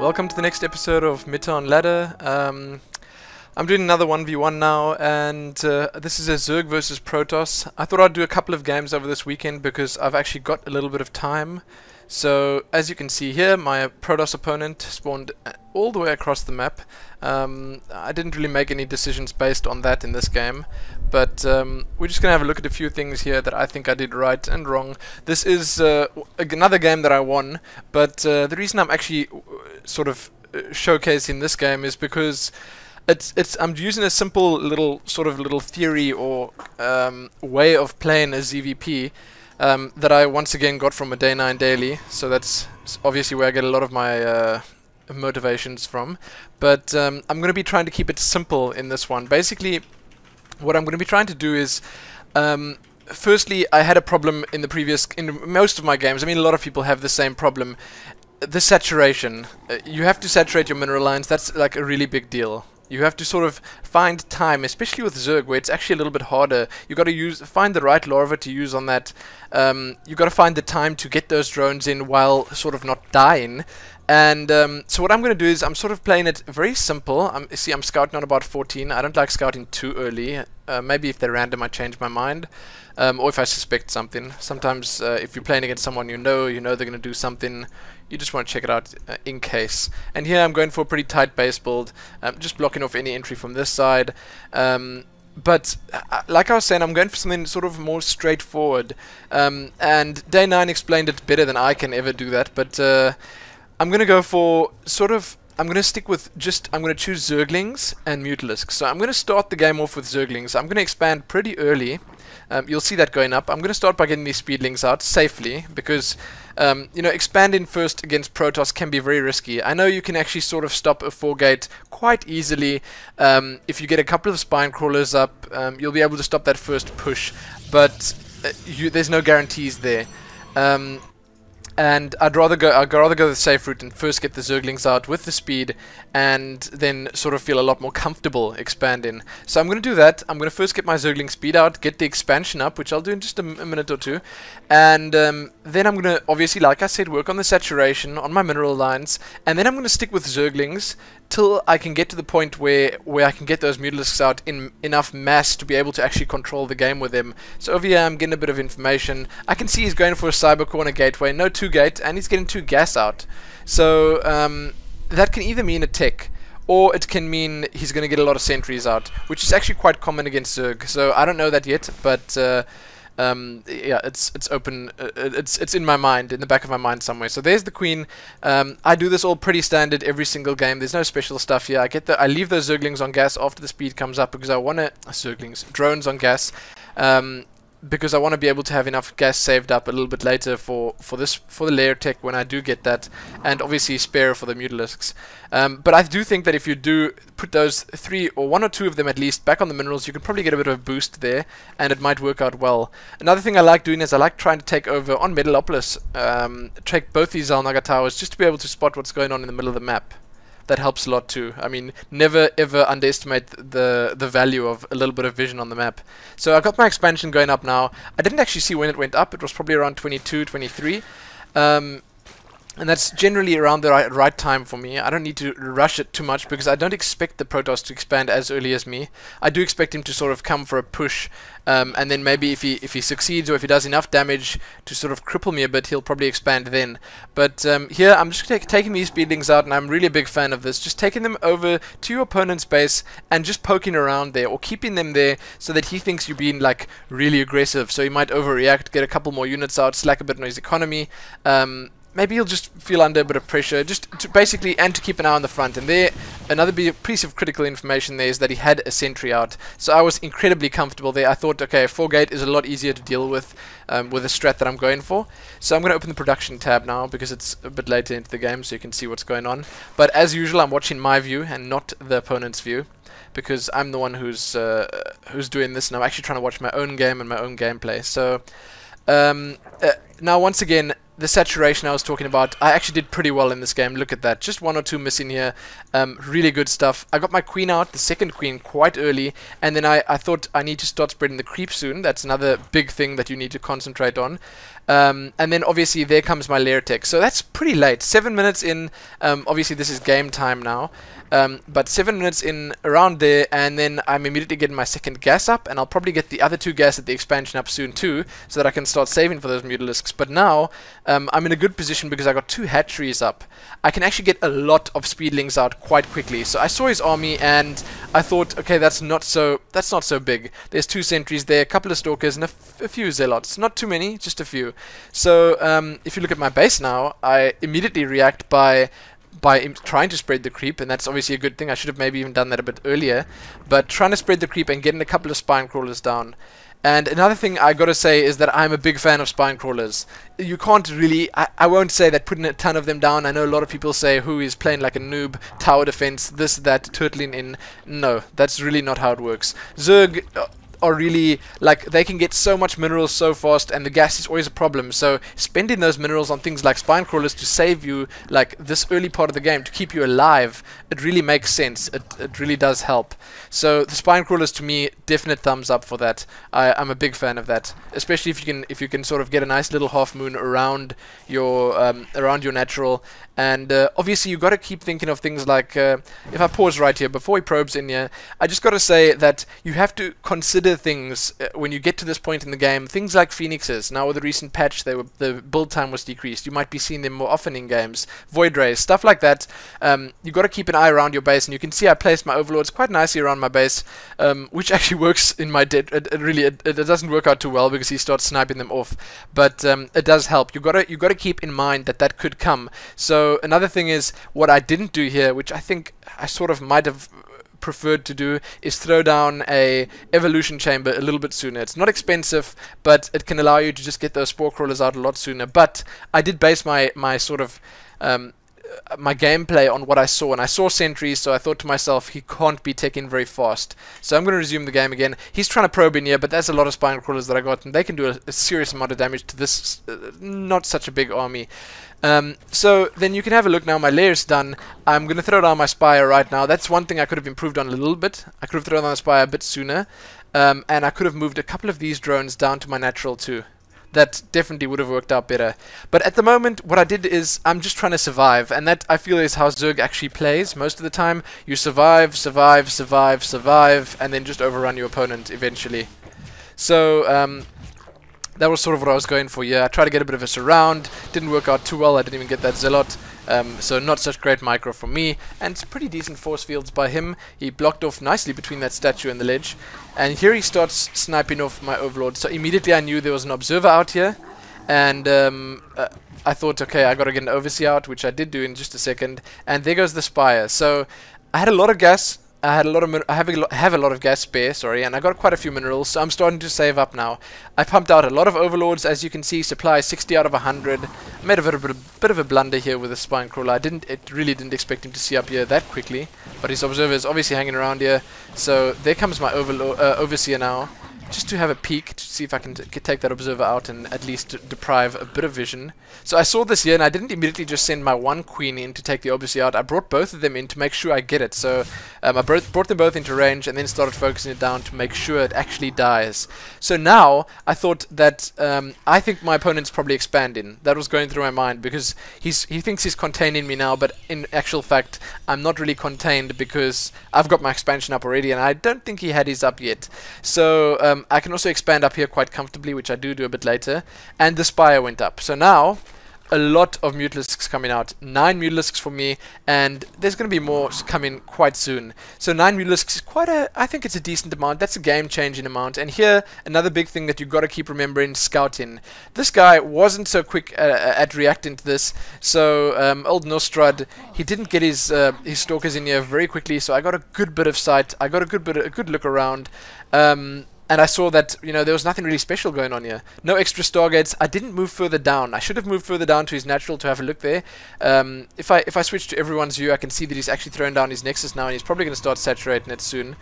welcome to the next episode of Mitarn Ladder. I'm doing another 1v1 now, and this is a zerg versus protoss. I thought I'd do a couple of games over this weekend because I've actually got a little bit of time. So, as you can see here, my protoss opponent spawned all the way across the map. I didn't really make any decisions based on that in this game, but we're just going to have a look at a few things here that I think I did right and wrong. This is another game that I won, but the reason I'm actually sort of showcasing this game is because I'm using a simple little theory or way of playing a ZVP that I once again got from a Day 9 daily, so that's obviously where I get a lot of my motivations from. But I'm going to be trying to keep it simple in this one. Basically, what I'm going to be trying to do is, firstly, I had a problem in most of my games. I mean, a lot of people have the same problem. The saturation. You have to saturate your mineral lines. That's like a really big deal. You have to sort of find time, especially with Zerg, where it's actually a little bit harder. You got to find the right larva to use on that. You got to find the time to get those drones in while sort of not dying. And so what I'm going to do is I'm sort of playing it very simple. I'm scouting on about 14. I don't like scouting too early. Maybe if they're random, I change my mind. Or if I suspect something. Sometimes if you're playing against someone you know they're going to do something, you just want to check it out in case. And here I'm going for a pretty tight base build, just blocking off any entry from this side. But like I was saying, I'm going for something sort of more straightforward. And Day 9 explained it better than I can ever do that. But I'm going to go for I'm going to stick with I'm going to choose Zerglings and Mutalisks. So I'm going to start the game off with Zerglings. I'm going to expand pretty early. You'll see that going up. I'm going to start by getting these Speedlings out safely because, expanding first against Protoss can be very risky. I know you can actually sort of stop a 4-gate quite easily. If you get a couple of Spine Crawlers up, you'll be able to stop that first push, but there's no guarantees there. And I'd rather go the safe route and first get the Zerglings out with the speed and then sort of feel a lot more comfortable expanding. So I'm going to do that. I'm going to first get my Zergling speed out, get the expansion up, which I'll do in just a minute or two. And then I'm going to, obviously, like I said, work on the saturation, on my mineral lines. And then I'm going to stick with Zerglings till I can get to the point where I can get those Mutalisks out in enough mass to be able to actually control the game with them. So over here I'm getting a bit of information. I can see he's going for a Cyber Corner Gateway, no 2-gate, and he's getting 2 gas out. So that can either mean a tech, or it can mean he's going to get a lot of sentries out, which is actually quite common against Zerg. So I don't know that yet, but yeah, it's open. It's in my mind, in the back of my mind somewhere. So there's the queen. I do this all pretty standard every single game. There's no special stuff here. I leave those Zerglings on gas after the speed comes up because I want to drones on gas. Because I want to be able to have enough gas saved up a little bit later for the layer tech when I do get that, and obviously spare for the Mutalisks. But I do think that if you do put those 3 or 1 or 2 of them at least back on the minerals, you can probably get a bit of a boost there, and it might work out well. Another thing I like doing is I like trying to take over on Metalopolis, take both these Zalnaga towers just to be able to spot what's going on in the middle of the map. That helps a lot too. I mean, never ever underestimate the value of a little bit of vision on the map. So I got my expansion going up now. I didn't actually see when it went up. It was probably around 22, 23. And that's generally around the right time for me. I don't need to rush it too much because I don't expect the Protoss to expand as early as me. I do expect him to sort of come for a push, and then maybe if he succeeds or if he does enough damage to sort of cripple me a bit, he'll probably expand then. But here I'm just taking these Speedlings out, and I'm really a big fan of this. Just taking them over to your opponent's base and just poking around there or keeping them there so that he thinks you're being like really aggressive. So he might overreact, get a couple more units out, slack a bit on his economy. Maybe he'll just feel under a bit of pressure, just to basically, and to keep an eye on the front. And there, another piece of critical information there is that he had a sentry out. So I was incredibly comfortable there. I thought, okay, a 4-gate is a lot easier to deal with a strat that I'm going for. So I'm going to open the production tab now because it's a bit later into the game, so you can see what's going on. But as usual, I'm watching my view and not the opponent's view, because I'm the one who's doing this, and I'm actually trying to watch my own game and my own gameplay. So now, once again, the saturation I was talking about, I actually did pretty well in this game. Look at that, just 1 or 2 missing here. Really good stuff. I got my queen out, the second queen, quite early, and then I thought I need to start spreading the creep soon. That's another big thing that you need to concentrate on. And then obviously there comes my lair tech. So that's pretty late, 7 minutes in. Obviously this is game time now. But 7 minutes in, around there, and then I'm immediately getting my second gas up, and I'll probably get the other 2 gas at the expansion up soon too, so that I can start saving for those Mutalisks. But now I'm in a good position because I got 2 hatcheries up. I can actually get a lot of speedlings out quite quickly. So I saw his army and I thought, okay, that's not so big. There's 2 sentries there, a couple of stalkers, and a few zealots. Not too many, just a few. So if you look at my base now, I immediately react by trying to spread the creep, and that's obviously a good thing. I should have maybe even done that a bit earlier, but trying to spread the creep and getting a couple of spine crawlers down. And another thing I gotta say is that I'm a big fan of spine crawlers. You can't really, I won't say that putting a ton of them down. I know a lot of people say who is playing like a noob, tower defense, this, that, turtling in. No, that's really not how it works. Zerg are really, like, they can get so much minerals so fast, and the gas is always a problem. So spending those minerals on things like spine crawlers to save you like this early part of the game, to keep you alive, it really makes sense. It really does help. So the spine crawlers, to me, definite thumbs up for that. I'm a big fan of that, especially if you can sort of get a nice little half moon around your natural. And obviously you got to keep thinking of things like, if I pause right here before he probes in here, I just got to say that you have to consider things when you get to this point in the game. Things like phoenixes. Now with the recent patch, the build time was decreased. You might be seeing them more often in games. Void rays, stuff like that. You got to keep an eye around your base, and you can see I placed my overlords quite nicely around my base, which actually works in my dead. It doesn't work out too well because he starts sniping them off, but it does help. You gotta keep in mind that could come. So another thing is what I didn't do here, which I think I sort of might have preferred to do, is throw down a evolution chamber a little bit sooner. It's not expensive, but it can allow you to just get those spore crawlers out a lot sooner. But I did base my sort of my gameplay on what I saw, and I saw sentries, so I thought to myself, he can't be taking very fast. So I'm going to resume the game again. He's trying to probe in here, but there's a lot of spine crawlers that I got, and they can do a serious amount of damage to this not such a big army. So then you can have a look now. My layer's done. I'm going to throw down my spire right now. That's one thing I could have improved on a little bit. I could have thrown down the spire a bit sooner, and I could have moved a couple of these drones down to my natural too. That definitely would have worked out better. But at the moment, what I did is I'm just trying to survive, and that, I feel, is how Zerg actually plays most of the time. You survive, survive, survive, survive, and then just overrun your opponent eventually. So that was sort of what I was going for. Yeah, I tried to get a bit of a surround. Didn't work out too well. I didn't even get that zealot. So not such great micro from me, and some pretty decent force fields by him. He blocked off nicely between that statue and the ledge, and here he starts sniping off my overlord. So immediately I knew there was an observer out here, and I thought, okay, I gotta get an overseer out, which I did do in just a second, and there goes the spire. So I had a lot of gas. I have a lot of gas spare, sorry, and I got quite a few minerals, so I'm starting to save up now. I pumped out a lot of overlords, as you can see, supply 60 out of 100. I made a bit of a blunder here with the spine crawler. I really didn't expect him to see up here that quickly, but his observer is obviously hanging around here. So there comes my overseer now, just to have a peek to see if I can take that observer out and at least deprive a bit of vision. So I saw this here, and I didn't immediately just send my one queen in to take the overseer out. I brought both of them in to make sure I get it. So I brought them both into range and then started focusing it down to make sure it actually dies. So now I thought that I think my opponent's probably expanding. That was going through my mind because he thinks he's containing me now, but in actual fact I'm not really contained because I've got my expansion up already, and I don't think he had his up yet. So I can also expand up here quite comfortably, which I do a bit later, and the spire went up. So now a lot of Mutalisks coming out. 9 Mutalisks for me, and there's going to be more coming quite soon. So 9 Mutalisks is quite I think it's a decent amount. That's a game-changing amount. And here, another big thing that you've got to keep remembering, scouting. This guy wasn't so quick at reacting to this, so old Nostrad, he didn't get his stalkers in here very quickly, so I got a good bit of sight. I got a good look around. And I saw that, you know, there was nothing really special going on here. No extra stargates. I didn't move further down. I should have moved further down to his natural to have a look there. If I switch to everyone's view, I can see that he's actually thrown down his nexus now, and he's probably going to start saturating it soon.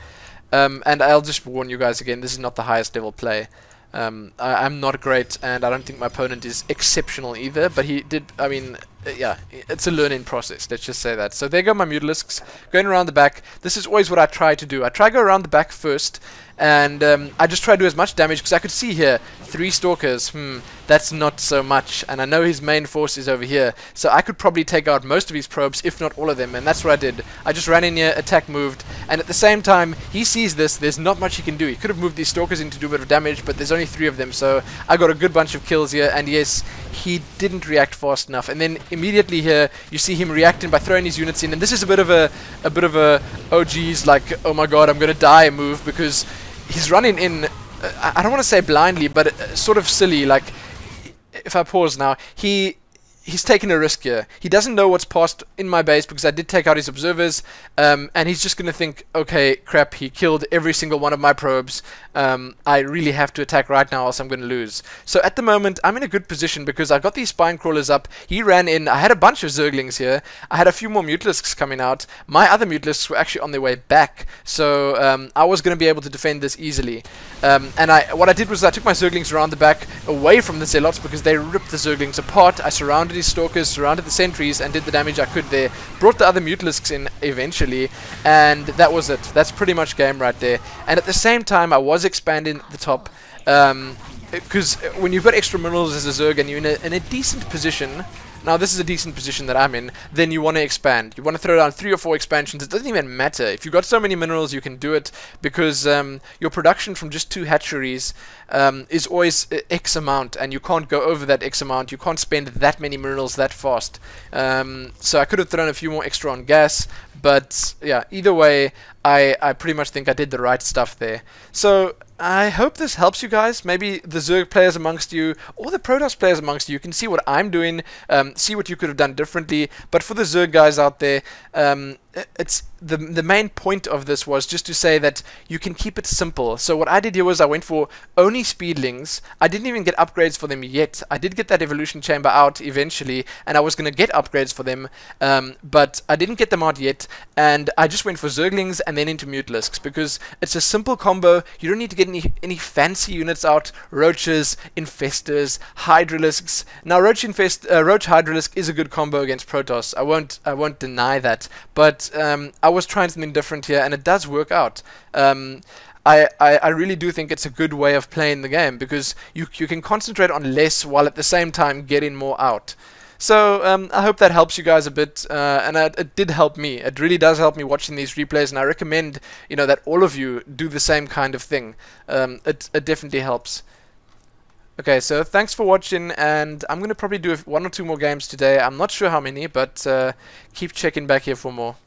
And I'll just warn you guys again, this is not the highest level play. I'm not great, and I don't think my opponent is exceptional either, but he did, I mean, yeah, it's a learning process, let's just say that. So there go my Mutalisks, going around the back. This is always what I try to do. I try to go around the back first, and I just try to do as much damage, because I could see here, 3 Stalkers, that's not so much, and I know his main force is over here, so I could probably take out most of his probes, if not all of them, and that's what I did. I just ran in here, attack moved, and at the same time, he sees this, there's not much he can do. He could have moved these Stalkers in to do a bit of damage, but there's only 3 of them, so I got a good bunch of kills here, and yes, he didn't react fast enough. And then immediately here, you see him reacting by throwing his units in, and this is a bit of a oh geez, like, oh my god, I'm gonna die move, because he's running in, I don't want to say blindly, but sort of silly. Like, if I pause now, he's taking a risk here. He doesn't know what's passed in my base, because I did take out his observers, and he's just going to think, okay, crap, he killed every single one of my probes. I really have to attack right now, else I'm going to lose. So at the moment, I'm in a good position, because I got these spine crawlers up. He ran in. I had a bunch of zerglings here. I had a few more Mutalisks coming out. My other Mutalisks were actually on their way back, so I was going to be able to defend this easily. And what I did was I took my zerglings around the back, away from the zealots, because they ripped the zerglings apart. I surrounded his stalkers, surrounded the sentries, and did the damage I could there. Brought the other Mutalisks in eventually, and that was it. That's pretty much game right there. And at the same time, I was expanding the top, because when you've got extra minerals as a zerg and you're in a decent position, now this is a decent position that I'm in, then you want to expand. You want to throw down 3 or 4 expansions. It doesn't even matter. If you've got so many minerals, you can do it, because your production from just 2 hatcheries is always X amount, and you can't go over that X amount. You can't spend that many minerals that fast. So I could have thrown a few more extra on gas, but yeah, either way, I pretty much think I did the right stuff there. So I hope this helps you guys. Maybe the Zerg players amongst you, or the Protoss players amongst you, can see what I'm doing, see what you could have done differently. But for the Zerg guys out there, it's the main point of this was just to say that you can keep it simple. So what I did here was I went for only speedlings. I didn't even get upgrades for them yet. I did get that evolution chamber out eventually, and I was going to get upgrades for them, but I didn't get them out yet, and I just went for zerglings and then into Mutalisks, because it's a simple combo. You don't need to get any fancy units out. Roaches, infestors, hydralisks. Now roach hydralisk is a good combo against Protoss. I won't deny that, but I was trying something different here, and it does work out. I really do think it's a good way of playing the game, because you can concentrate on less while at the same time getting more out. So I hope that helps you guys a bit, and it did help me. It really does help me watching these replays, and I recommend, you know, that all of you do the same kind of thing. It definitely helps. Okay, so thanks for watching, and I'm going to probably do 1 or 2 more games today. I'm not sure how many, but keep checking back here for more.